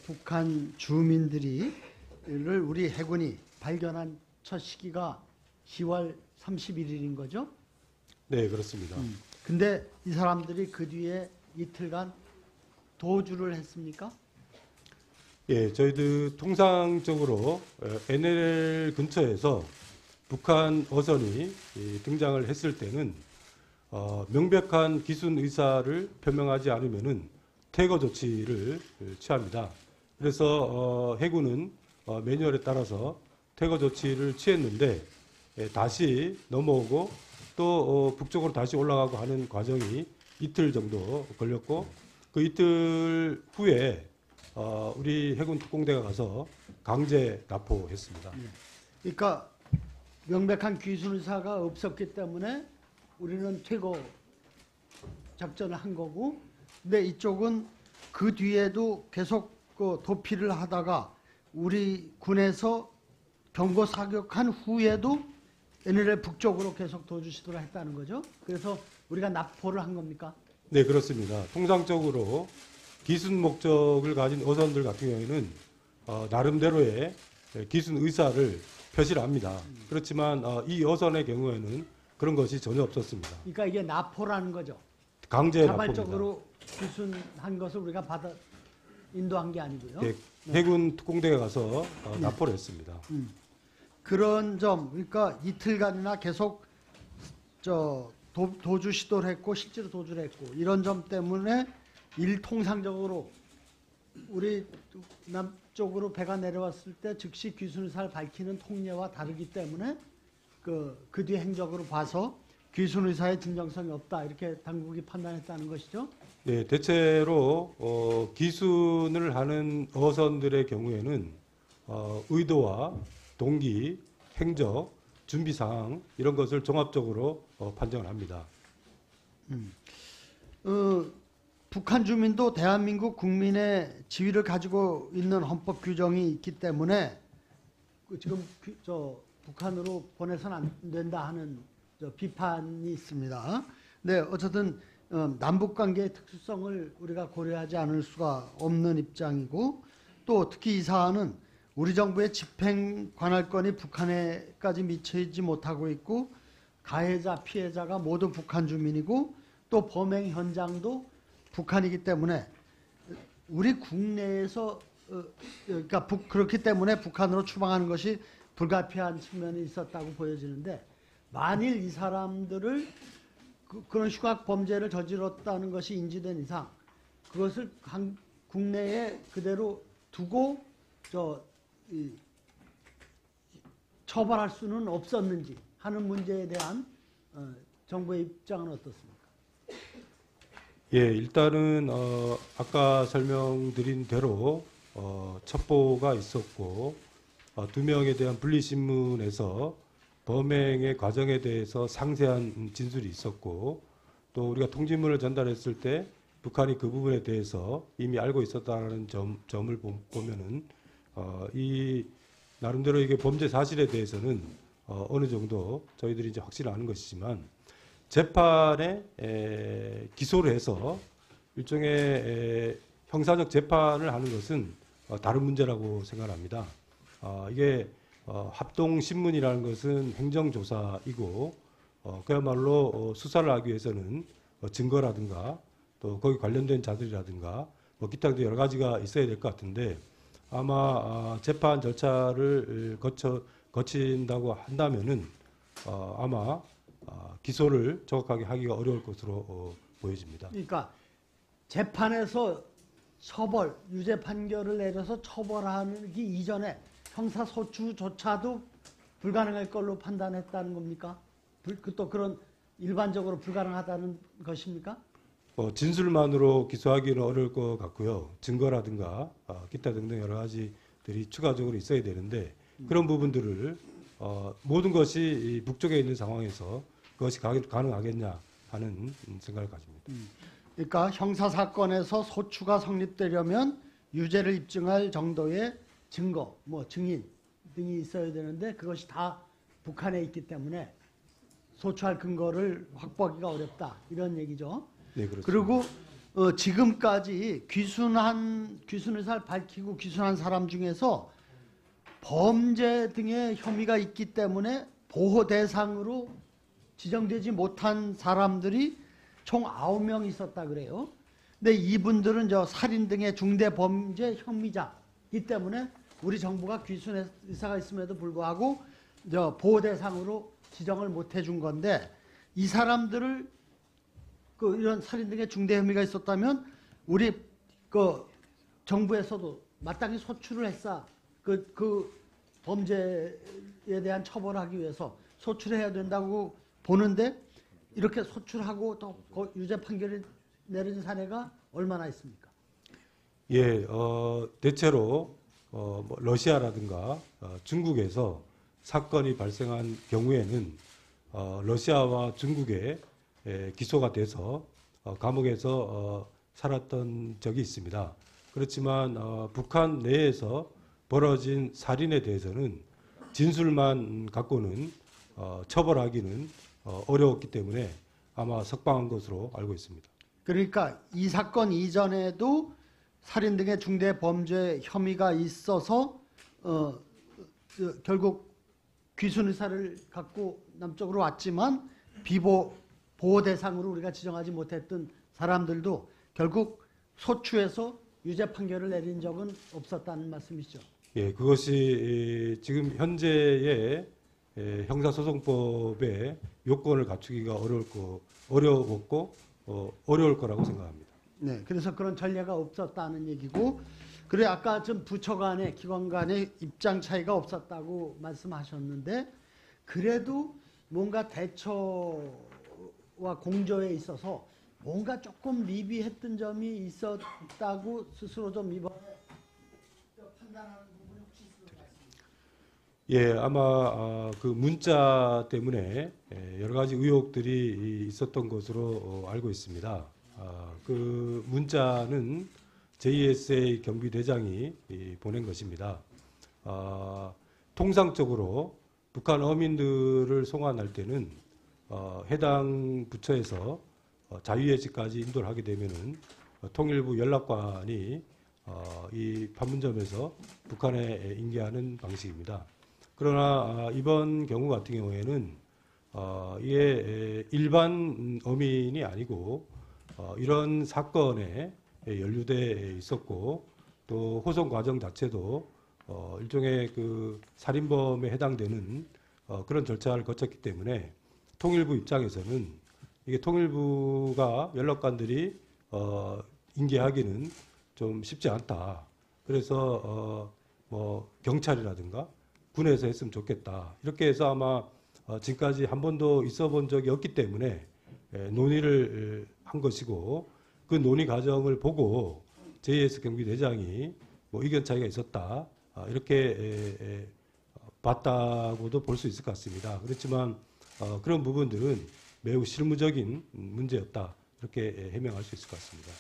북한 주민들이 를 우리 해군이 발견한 첫 시기가 10월 31일인 거죠? 네, 그렇습니다. 근데 이 사람들이 그 뒤에 이틀간 도주를 했습니까? 예, 저희들 통상적으로 NLL 근처에서 북한 어선이 등장을 했을 때는 명백한 기순 의사를 표명하지 않으면은 퇴거 조치를 취합니다. 그래서 해군은 매뉴얼에 따라서 퇴거 조치를 취했는데 다시 넘어오고 또 북쪽으로 다시 올라가고 하는 과정이 이틀 정도 걸렸고 그 이틀 후에 우리 해군 특공대가 가서 강제 납포했습니다. 그러니까 명백한 귀순 의사가 없었기 때문에 우리는 퇴거 작전을 한 거고, 근데 이쪽은 그 뒤에도 계속 그 도피를 하다가 우리 군에서 경고 사격한 후에도 NLL 북쪽으로 계속 도주 시도를 했다는 거죠. 그래서 우리가 납포를 한 겁니까? 네, 그렇습니다. 통상적으로 기순 목적을 가진 어선들 같은 경우에는 나름대로의 기순 의사를 표시를 합니다. 그렇지만 이 어선의 경우에는 그런 것이 전혀 없었습니다. 그러니까 이게 납포라는 거죠. 강제 납포입니다. 자발적으로 귀순한 것을 우리가 받아 인도한 게 아니고요. 예, 해군 특공대가 가서 납포를 했습니다. 그런 점, 그러니까 이틀간이나 계속 도주 시도를 했고 실제로 도주를 했고 이런 점 때문에 일통상적으로 우리 남쪽으로 배가 내려왔을 때 즉시 귀순의사를 밝히는 통례와 다르기 때문에 그 뒤 행적으로 봐서 귀순의사의 진정성이 없다 이렇게 당국이 판단했다는 것이죠. 네, 대체로 기순을 하는 어선들의 경우에는 의도와 동기, 행적, 준비 사항 이런 것을 종합적으로 판정을 합니다. 북한 주민도 대한민국 국민의 지위를 가지고 있는 헌법 규정이 있기 때문에 지금 북한으로 보내서는 안 된다 하는 비판이 있습니다. 네, 어쨌든 남북 관계의 특수성을 우리가 고려하지 않을 수가 없는 입장이고, 또 특히 이 사안은 우리 정부의 집행 관할권이 북한에까지 미치지 못하고 있고, 가해자, 피해자가 모두 북한 주민이고, 또 범행 현장도 북한이기 때문에 우리 국내에서 그러니까 그렇기 때문에 북한으로 추방하는 것이 불가피한 측면이 있었다고 보여지는데, 만일 이 사람들을 그런 흉악 범죄를 저질렀다는 것이 인지된 이상 그것을 국내에 그대로 두고 처벌할 수는 없었는지 하는 문제에 대한 정부의 입장은 어떻습니까? 예, 일단은 아까 설명드린 대로 첩보가 있었고 2명에 대한 분리신문에서 범행의 과정에 대해서 상세한 진술이 있었고, 또 우리가 통지문을 전달했을 때 북한이 그 부분에 대해서 이미 알고 있었다는 점을 보면은 이 나름대로 이게 범죄 사실에 대해서는 어느 정도 저희들이 이제 확신을 아는 것이지만, 재판에 기소를 해서 일종의 형사적 재판을 하는 것은 다른 문제라고 생각합니다. 이게 합동신문이라는 것은 행정조사이고 그야말로 수사를 하기 위해서는 증거라든가 또 거기 관련된 자들이라든가 뭐 기타 등등 여러 가지가 있어야 될 것 같은데, 아마 재판 절차를 거친다고 한다면은 아마 기소를 정확하게 하기가 어려울 것으로 보여집니다. 그러니까 재판에서 유죄 판결을 내려서 처벌하기 이전에 형사소추조차도 불가능할 걸로 판단했다는 겁니까? 또 그런 일반적으로 불가능하다는 것입니까? 진술만으로 기소하기는 어려울 것 같고요. 증거라든가 기타 등등 여러 가지들이 추가적으로 있어야 되는데, 그런 부분들을 모든 것이 북쪽에 있는 상황에서 그것이 가능하겠냐 하는 생각을 가집니다. 그러니까 형사사건에서 소추가 성립되려면 유죄를 입증할 정도의 증거, 증인 등이 있어야 되는데 그것이 다 북한에 있기 때문에 소추할 근거를 확보하기가 어렵다 이런 얘기죠. 네, 그렇습니다. 그리고 지금까지 귀순 의사를 밝히고 귀순한 사람 중에서 범죄 등의 혐의가 있기 때문에 보호 대상으로 지정되지 못한 사람들이 총 9명 있었다 그래요. 근데 이분들은 저 살인 등의 중대 범죄 혐의자이기 때문에 우리 정부가 귀순 의사가 있음에도 불구하고 저 보호 대상으로 지정을 못 해준 건데, 이 사람들을 이런 살인 등의 중대 혐의가 있었다면 우리 정부에서도 마땅히 소출을 했어. 그 범죄에 대한 처벌하기 위해서 소출해야 된다고 보는데, 이렇게 소출하고 또 유죄 판결이 내린 사례가 얼마나 있습니까? 예, 대체로 뭐 러시아라든가 중국에서 사건이 발생한 경우에는 러시아와 중국에 기소가 돼서 감옥에서 살았던 적이 있습니다. 그렇지만 북한 내에서 벌어진 살인에 대해서는 진술만 갖고는 처벌하기는 어려웠기 때문에 아마 석방한 것으로 알고 있습니다. 그러니까 이 사건 이전에도 살인 등의 중대 범죄 혐의가 있어서 결국 귀순 의사를 갖고 남쪽으로 왔지만 보호 대상으로 우리가 지정하지 못했던 사람들도 결국 소추해서 유죄 판결을 내린 적은 없었다는 말씀이시죠? 예, 그것이 지금 현재의 형사소송법의 요건을 갖추기가 어려웠고 어려울 거라고 생각합니다. 네, 그래서 그런 전례가 없었다는 얘기고, 그래 아까 좀 부처 간의 기관 간의 입장 차이가 없었다고 말씀하셨는데, 그래도 뭔가 대처와 공조에 있어서 뭔가 조금 미비했던 점이 있었다고 스스로 좀 이번에 판단하는 부분이 혹시 있을 것 같습니다. 예, 아마 그 문자 때문에 여러 가지 의혹들이 있었던 것으로 알고 있습니다. 그 문자는 JSA 경비대장이 보낸 것입니다. 통상적으로 북한 어민들을 송환할 때는 해당 부처에서 자유예직까지 인도를 하게 되면은 통일부 연락관이 이 판문점에서 북한에 인계하는 방식입니다. 그러나 이번 경우 같은 경우에는 이게 일반 어민이 아니고 이런 사건에 연루돼 있었고, 또 호송 과정 자체도 일종의 그 살인범에 해당되는 그런 절차를 거쳤기 때문에 통일부 입장에서는 이게 통일부가 연락관들이 인계하기는 좀 쉽지 않다. 그래서 뭐 경찰이라든가 군에서 했으면 좋겠다. 이렇게 해서 아마 지금까지 한 번도 있어 본 적이 없기 때문에 논의를 한 것이고, 그 논의 과정을 보고 JS 경비대장이 뭐 의견 차이가 있었다. 이렇게 봤다고도 볼 수 있을 것 같습니다. 그렇지만 그런 부분들은 매우 실무적인 문제였다. 이렇게 해명할 수 있을 것 같습니다.